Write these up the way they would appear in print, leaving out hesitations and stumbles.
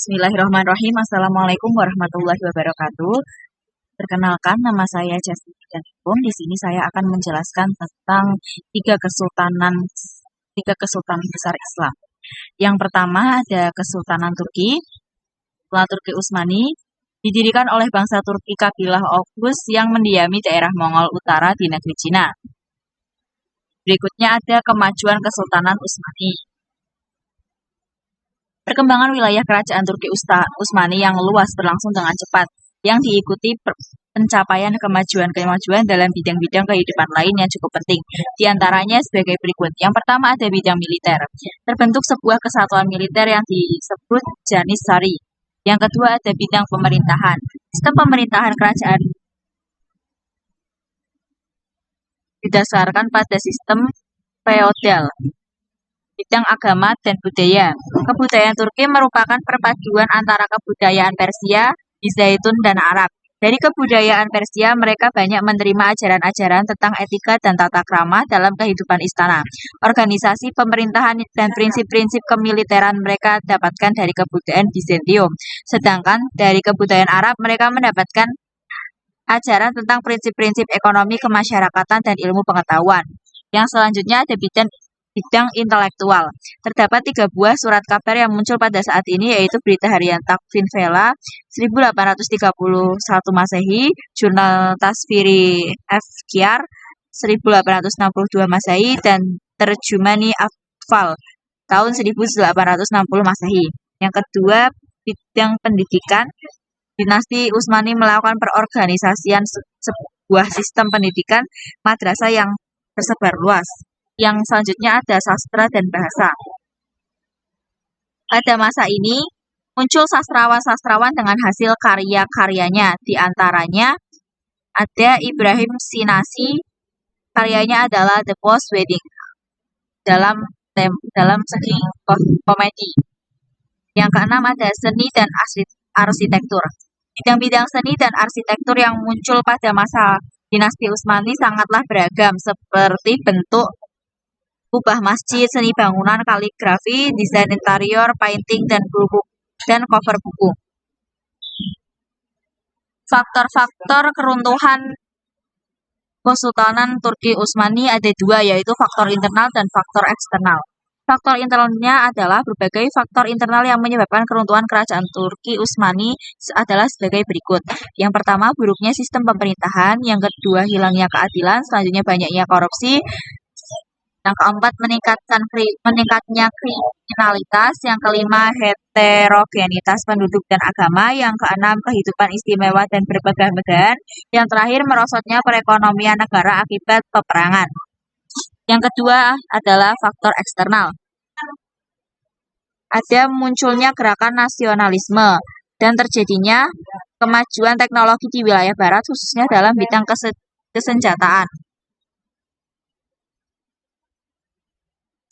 Bismillahirrahmanirrahim. Assalamualaikum warahmatullahi wabarakatuh. Perkenalkan, nama saya Jasmine Hukum. Di sini saya akan menjelaskan tentang tiga kesultanan besar Islam. Yang pertama ada Kesultanan Turki, Sultan Turki Utsmani, didirikan oleh bangsa Turki kabilah Oghuz yang mendiami daerah Mongol Utara di negeri Cina. Berikutnya ada kemajuan Kesultanan Utsmani. Perkembangan wilayah kerajaan Turki Utsmani yang luas berlangsung dengan cepat, yang diikuti pencapaian kemajuan-kemajuan dalam bidang-bidang kehidupan lain yang cukup penting. Di antaranya sebagai berikut. Yang pertama ada bidang militer. Terbentuk sebuah kesatuan militer yang disebut Janissary. Yang kedua ada bidang pemerintahan. Sistem pemerintahan kerajaan didasarkan pada sistem feodal. Bidang agama dan budaya. Kebudayaan Turki merupakan perpaduan antara kebudayaan Persia, Bizaitun, dan Arab. Dari kebudayaan Persia, mereka banyak menerima ajaran-ajaran tentang etika dan tata krama dalam kehidupan istana. Organisasi pemerintahan dan prinsip-prinsip kemiliteran mereka dapatkan dari kebudayaan Bizantium. Sedangkan dari kebudayaan Arab, mereka mendapatkan ajaran tentang prinsip-prinsip ekonomi kemasyarakatan dan ilmu pengetahuan. Yang selanjutnya ada bidang intelektual. Terdapat 3 buah surat kabar yang muncul pada saat ini, yaitu Berita Harian Takvim Vela 1831 Masehi, Jurnal Tasviri Efkyar 1862 Masehi, dan Terjumani Atfal tahun 1860 Masehi. Yang kedua, bidang pendidikan. Dinasti Utsmani melakukan perorganisasian sebuah sistem pendidikan madrasah yang tersebar luas. Yang selanjutnya ada sastra dan bahasa. Pada masa ini, muncul sastrawan-sastrawan dengan hasil karya-karyanya. Di antaranya ada Ibrahim Sinasi, karyanya adalah The Post Wedding dalam segi komedi. Yang keenam ada seni dan arsitektur. Bidang-bidang seni dan arsitektur yang muncul pada masa dinasti Utsmani sangatlah beragam, seperti bentuk kubah masjid, seni bangunan, kaligrafi, desain interior, painting, dan cover buku. Faktor-faktor keruntuhan Kesultanan Turki Utsmani ada 2, yaitu faktor internal dan faktor eksternal. Faktor internalnya adalah berbagai faktor internal yang menyebabkan keruntuhan kerajaan Turki Utsmani adalah sebagai berikut. Yang pertama, buruknya sistem pemerintahan. Yang kedua, hilangnya keadilan. Selanjutnya, banyaknya korupsi. Yang keempat, meningkatnya kriminalitas. Yang kelima, heterogenitas penduduk dan agama. Yang keenam, kehidupan istimewa dan bermegah-megahan. Yang terakhir, merosotnya perekonomian negara akibat peperangan. Yang kedua adalah faktor eksternal. Ada munculnya gerakan nasionalisme dan terjadinya kemajuan teknologi di wilayah barat, khususnya dalam bidang kesenjataan.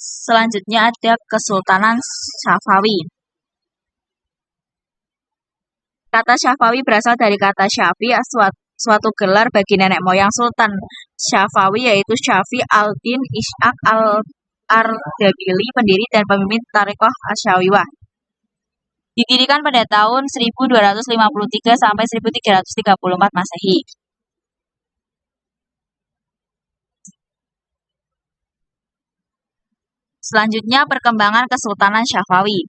Selanjutnya ada Kesultanan Safawi. Kata Safawi berasal dari kata Syafi, suatu gelar bagi nenek moyang Sultan Safawi, yaitu Syafi al-Din Ishaq al-Ardabili, pendiri dan pemimpin Thariqah Asyawiyah. Didirikan pada tahun 1253 sampai 1334 Masehi. Selanjutnya, perkembangan Kesultanan Safawi.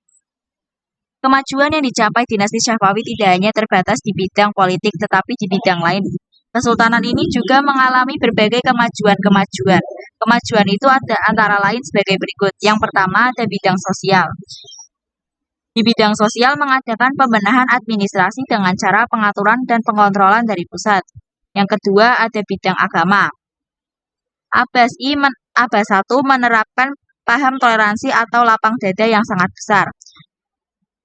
Kemajuan yang dicapai dinasti Safawi tidak hanya terbatas di bidang politik, tetapi di bidang lain. Kesultanan ini juga mengalami berbagai kemajuan. Kemajuan itu ada antara lain sebagai berikut. Yang pertama ada bidang sosial. Di bidang sosial mengadakan pembenahan administrasi dengan cara pengaturan dan pengontrolan dari pusat. Yang kedua ada bidang agama. Abbasi menerapkan paham toleransi atau lapang dada yang sangat besar.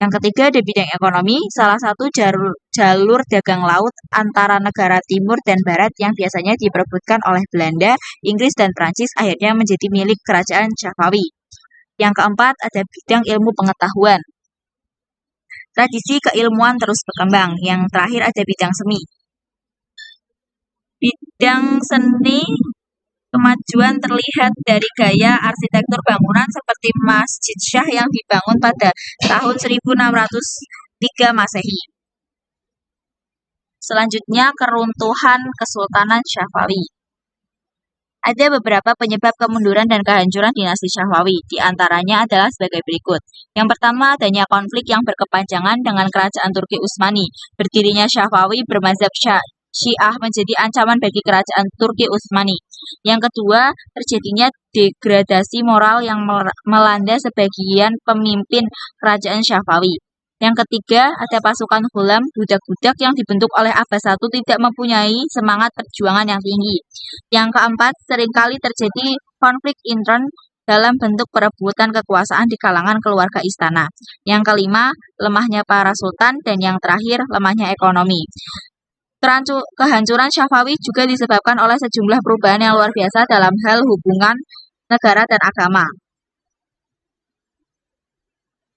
Yang ketiga ada bidang ekonomi, salah satu jalur dagang laut antara negara timur dan barat yang biasanya diperebutkan oleh Belanda, Inggris, dan Prancis akhirnya menjadi milik kerajaan Safawi. Yang keempat ada bidang ilmu pengetahuan. Tradisi keilmuan terus berkembang. Yang terakhir ada bidang seni. Bidang seni, kemajuan terlihat dari gaya arsitektur bangunan seperti Masjid Shah yang dibangun pada tahun 1600 3 Masehi. Selanjutnya, keruntuhan Kesultanan Syafawi. Ada beberapa penyebab kemunduran dan kehancuran dinasti Syafawi. Di antaranya adalah sebagai berikut. Yang pertama, adanya konflik yang berkepanjangan dengan kerajaan Turki Utsmani. Berdirinya Syafawi bermazhab Syiah menjadi ancaman bagi kerajaan Turki Utsmani. Yang kedua, terjadinya degradasi moral yang melanda sebagian pemimpin kerajaan Syafawi. Yang ketiga, ada pasukan Ghulam, budak-budak yang dibentuk oleh Abbas I tidak mempunyai semangat perjuangan yang tinggi. Yang keempat, seringkali terjadi konflik intern dalam bentuk perebutan kekuasaan di kalangan keluarga istana. Yang kelima, lemahnya para sultan, dan yang terakhir, lemahnya ekonomi. Kehancuran Syafawi juga disebabkan oleh sejumlah perubahan yang luar biasa dalam hal hubungan negara dan agama.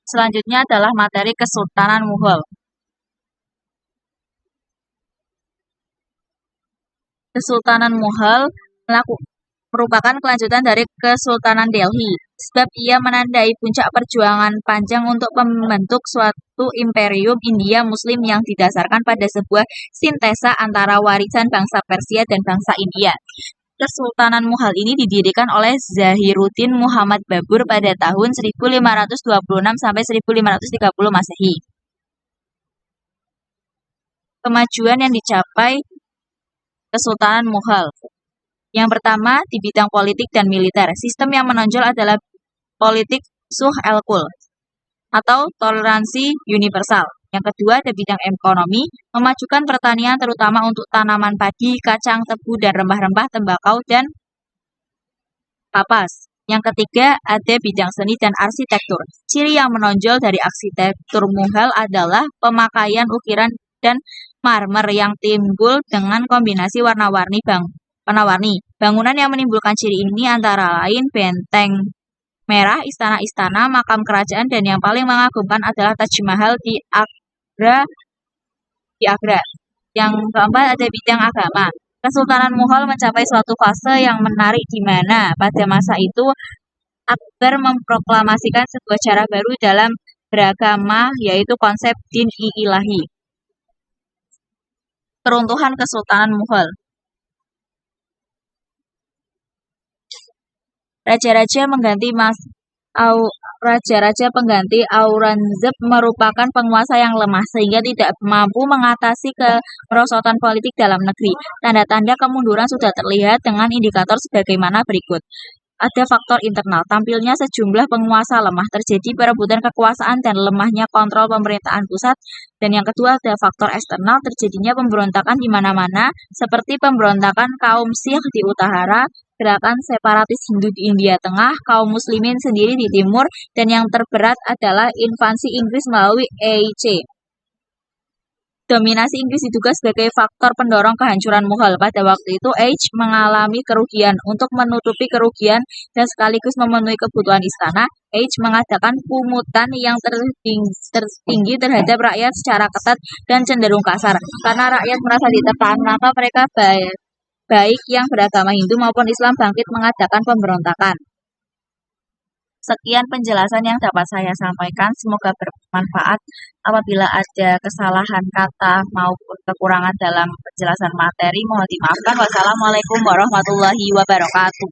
Selanjutnya adalah materi Kesultanan Mughal. Kesultanan Mughal merupakan kelanjutan dari Kesultanan Delhi, sebab ia menandai puncak perjuangan panjang untuk membentuk suatu imperium India Muslim yang didasarkan pada sebuah sintesa antara warisan bangsa Persia dan bangsa India. Kesultanan Mughal ini didirikan oleh Zahiruddin Muhammad Babur pada tahun 1526 sampai 1530 Masehi. Kemajuan yang dicapai Kesultanan Mughal. Yang pertama, di bidang politik dan militer. Sistem yang menonjol adalah politik Suh el-Kul atau toleransi universal. Yang kedua, ada bidang ekonomi, memajukan pertanian terutama untuk tanaman padi, kacang, tebu, dan rempah-rempah, tembakau, dan kapas. Yang ketiga, ada bidang seni dan arsitektur. Ciri yang menonjol dari arsitektur Mughal adalah pemakaian ukiran dan marmer yang timbul dengan kombinasi warna-warni. Bangunan yang menimbulkan ciri ini antara lain benteng merah, istana-istana, makam kerajaan, dan yang paling mengagumkan adalah Taj Mahal di Agra. Yang keempat ada bidang agama. Kesultanan Mughal mencapai suatu fase yang menarik di mana pada masa itu Akbar memproklamasikan sebuah cara baru dalam beragama, yaitu konsep din-i-ilahi. Keruntuhan Kesultanan Mughal. Raja-raja pengganti Aurangzeb merupakan penguasa yang lemah sehingga tidak mampu mengatasi kemerosotan politik dalam negeri. Tanda-tanda kemunduran sudah terlihat dengan indikator sebagaimana berikut. Ada faktor internal, tampilnya sejumlah penguasa lemah, terjadi perebutan kekuasaan dan lemahnya kontrol pemerintahan pusat. Dan yang kedua ada faktor eksternal, terjadinya pemberontakan di mana-mana, seperti pemberontakan kaum Sikh di utara, gerakan separatis Hindu di India Tengah, kaum Muslimin sendiri di timur, dan yang terberat adalah invasi Inggris melalui EIC. Dominasi Inggris diduga sebagai faktor pendorong kehancuran Mughal. Pada waktu itu, EIC mengalami kerugian. Untuk menutupi kerugian dan sekaligus memenuhi kebutuhan istana, EIC mengadakan pungutan yang tertinggi terhadap rakyat secara ketat dan cenderung kasar. Karena rakyat merasa ditekan, maka mereka baik yang beragama Hindu maupun Islam bangkit mengadakan pemberontakan. Sekian penjelasan yang dapat saya sampaikan, semoga bermanfaat. Apabila ada kesalahan kata maupun kekurangan dalam penjelasan materi, mohon dimaafkan. Wassalamualaikum warahmatullahi wabarakatuh.